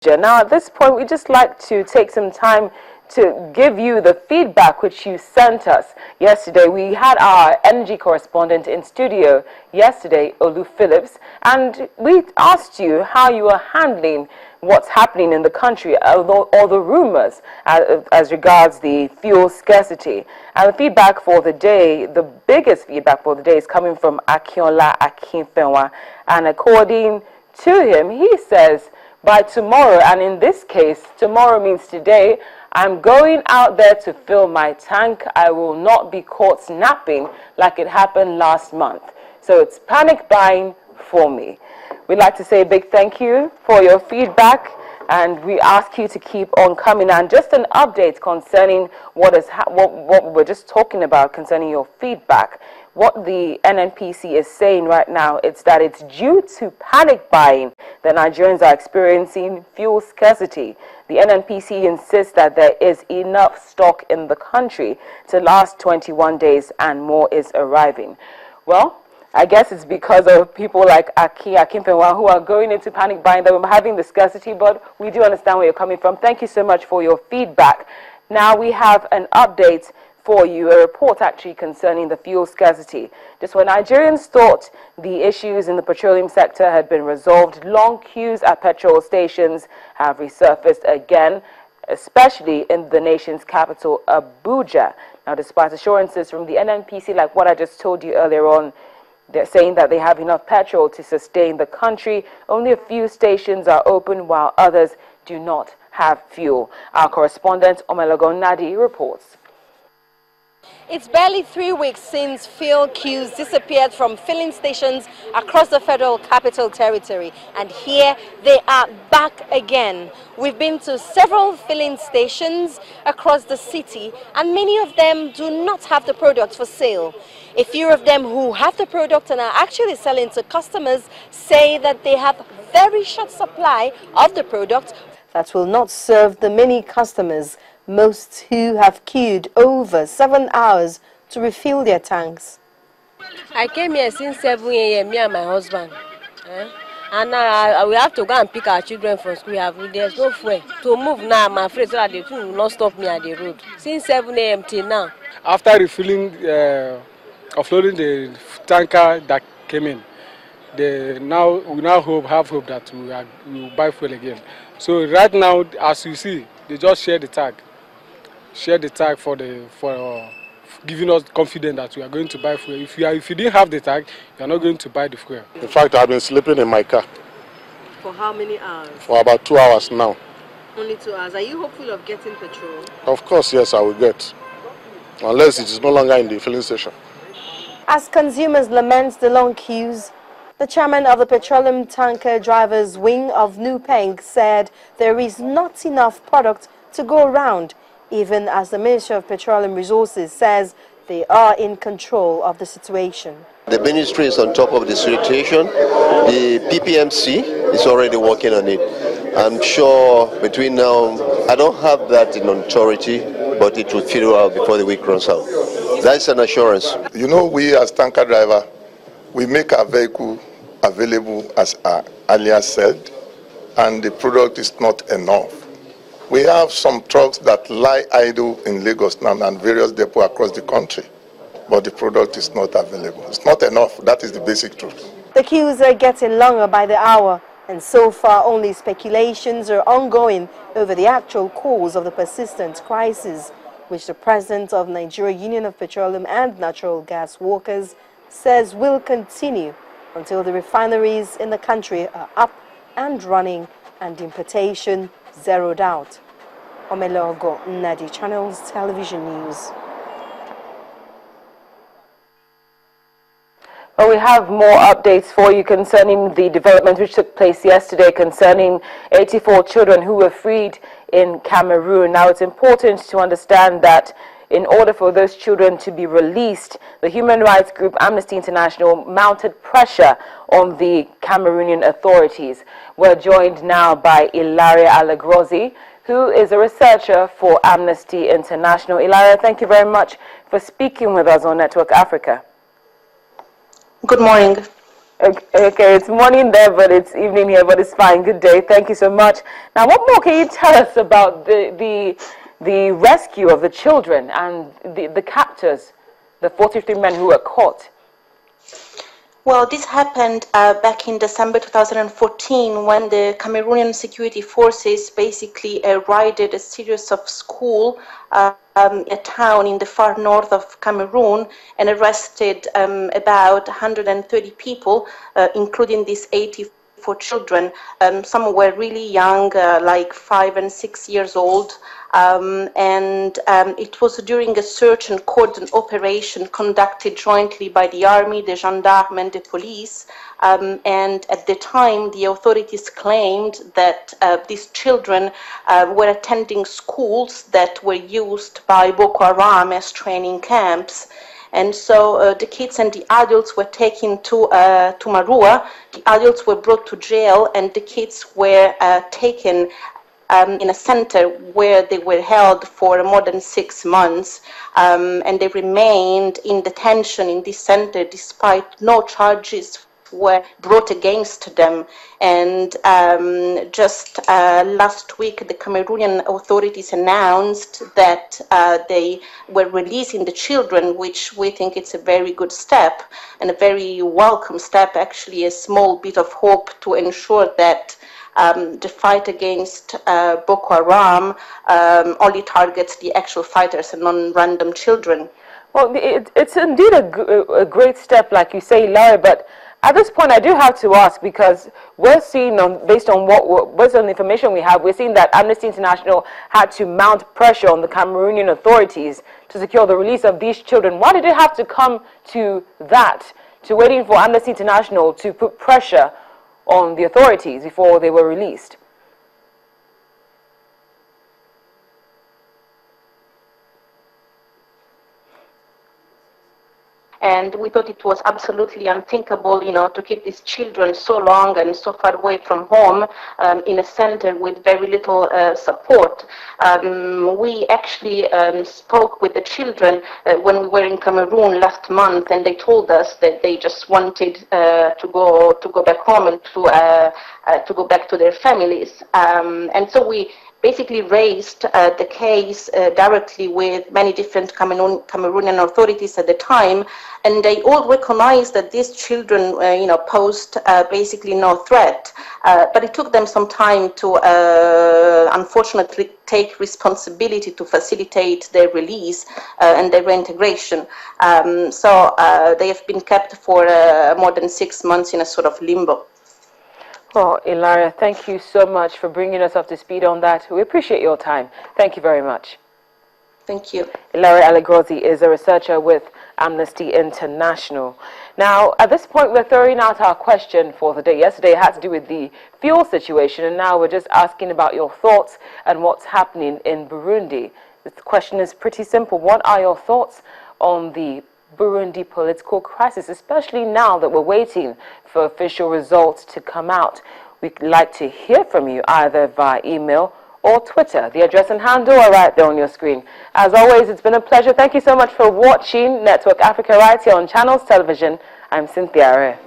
mixture. Now, at this point, we'd just like to take some time to give you the feedback which you sent us yesterday. We had our energy correspondent in studio yesterday, Olu Phillips, and we asked you how you are handling what's happening in the country, all the rumors as regards the fuel scarcity. And the feedback for the day, the biggest feedback for the day, is coming from Akinola Akinfenwa. And according to him, he says, by tomorrow, and in this case, tomorrow means today, I'm going out there to fill my tank. I will not be caught snapping like it happened last month. So it's panic buying for me. We'd like to say a big thank you for your feedback, and we ask you to keep on coming. And just an update concerning what we were just talking about concerning your feedback. What the NNPC is saying right now is that it's due to panic buying that Nigerians are experiencing fuel scarcity. The NNPC insists that there is enough stock in the country to last 21 days and more is arriving. Well, I guess it's because of people like Akinfenwa who are going into panic buying that we're having the scarcity, but we do understand where you're coming from. Thank you so much for your feedback. Now we have an update for you, a report actually concerning the fuel scarcity. Just when Nigerians thought the issues in the petroleum sector had been resolved, long queues at petrol stations have resurfaced again, especially in the nation's capital, Abuja. Now, despite assurances from the NNPC, like what I just told you earlier on, they're saying that they have enough petrol to sustain the country. Only a few stations are open while others do not have fuel. Our correspondent, Omologo Nadi, reports. It's barely 3 weeks since fuel queues disappeared from filling stations across the Federal Capital Territory, and here they are back again. We've been to several filling stations across the city, and many of them do not have the product for sale. A few of them who have the product and are actually selling to customers say that they have very short supply of the product that will not serve the many customers, most who have queued over 7 hours to refill their tanks. I came here since 7 a.m., me and my husband. And now we have to go and pick our children from school. There's no fuel to move now. I'm afraid so that the food will not stop me at the road. Since 7 a.m. till now. After refilling, offloading the tanker that came in, we now have hope that we will buy fuel again. So right now, as you see, they just share the tag for giving us confidence that we are going to buy fuel. If you didn't have the tag, you are not going to buy the fuel. In fact, I've been sleeping in my car. For how many hours? For about 2 hours now. Only 2 hours. Are you hopeful of getting petrol? Of course, yes, I will get. Unless it is no longer in the filling station. As consumers lament the long queues, the chairman of the Petroleum Tanker Drivers Wing of Nupeng said there is not enough product to go around, even as the Ministry of Petroleum Resources says they are in control of the situation. The ministry is on top of the situation. The PPMC is already working on it. I'm sure between now, I don't have that in authority, but it will figure out before the week runs out. That's an assurance. You know, we as tanker driver, we make our vehicle available as I earlier said, and the product is not enough. We have some trucks that lie idle in Lagos now and various depots across the country, but the product is not available. It's not enough. That is the basic truth. The queues are getting longer by the hour, and so far only speculations are ongoing over the actual cause of the persistent crisis, which the president of Nigeria Union of Petroleum and Natural Gas Workers says will continue until the refineries in the country are up and running and importation zeroed out. Omelogo Nadi, Channels Television News. Well, we have more updates for you concerning the development which took place yesterday concerning 84 children who were freed in Cameroon. Now, it's important to understand that in order for those children to be released, the human rights group Amnesty International mounted pressure on the Cameroonian authorities. We're joined now by Ilara Allegrozzi, who is a researcher for Amnesty International. Ilara, thank you very much for speaking with us on Network Africa. Good morning. Okay, it's morning there, but it's evening here, but it's fine. Good day. Thank you so much. Now, what more can you tell us about the rescue of the children and the captors, the 43 men who were caught? Well, this happened back in December 2014 when the Cameroonian security forces basically raided a series of schools, a town in the far north of Cameroon, and arrested about 130 people, including these 84 children. Some were really young, like 5 and 6 years old. It was during a search and cordon operation conducted jointly by the army, the gendarmes, and the police. And at the time, the authorities claimed that these children were attending schools that were used by Boko Haram as training camps. And so the kids and the adults were taken to Marua. The adults were brought to jail, and the kids were taken in a center where they were held for more than 6 months, and they remained in detention in this center despite no charges were brought against them. And just last week, the Cameroonian authorities announced that they were releasing the children, which we think it's a very good step and a very welcome step, actually a small bit of hope to ensure that the fight against Boko Haram only targets the actual fighters and non-random children. Well, it's indeed a great step, like you say, Ilara, but at this point I do have to ask, because we're seeing, based on the information we have, we're seeing that Amnesty International had to mount pressure on the Cameroonian authorities to secure the release of these children. Why did it have to come to that, to waiting for Amnesty International to put pressure on the authorities before they were released? And we thought it was absolutely unthinkable, to keep these children so long and so far away from home in a center with very little support. We actually spoke with the children when we were in Cameroon last month, and they told us that they just wanted to go back home and to go back to their families. And so we basically raised the case directly with many different Cameroonian authorities at the time, and they all recognized that these children, posed basically no threat. But it took them some time to, unfortunately, take responsibility to facilitate their release and their reintegration. So they have been kept for more than 6 months in a sort of limbo. Well, Ilara, thank you so much for bringing us up to speed on that. We appreciate your time. Thank you very much. Thank you. Ilara Allegrozzi is a researcher with Amnesty International. Now, at this point, we're throwing out our question for the day. Yesterday, it had to do with the fuel situation, and now we're just asking about your thoughts and what's happening in Burundi. The question is pretty simple. What are your thoughts on the Burundi political crisis, especially now that we're waiting for official results to come out? We'd like to hear from you either via email or Twitter. The address and handle are right there on your screen. As always, it's been a pleasure. Thank you so much for watching Network Africa right here on Channels Television. I'm Cynthia Are.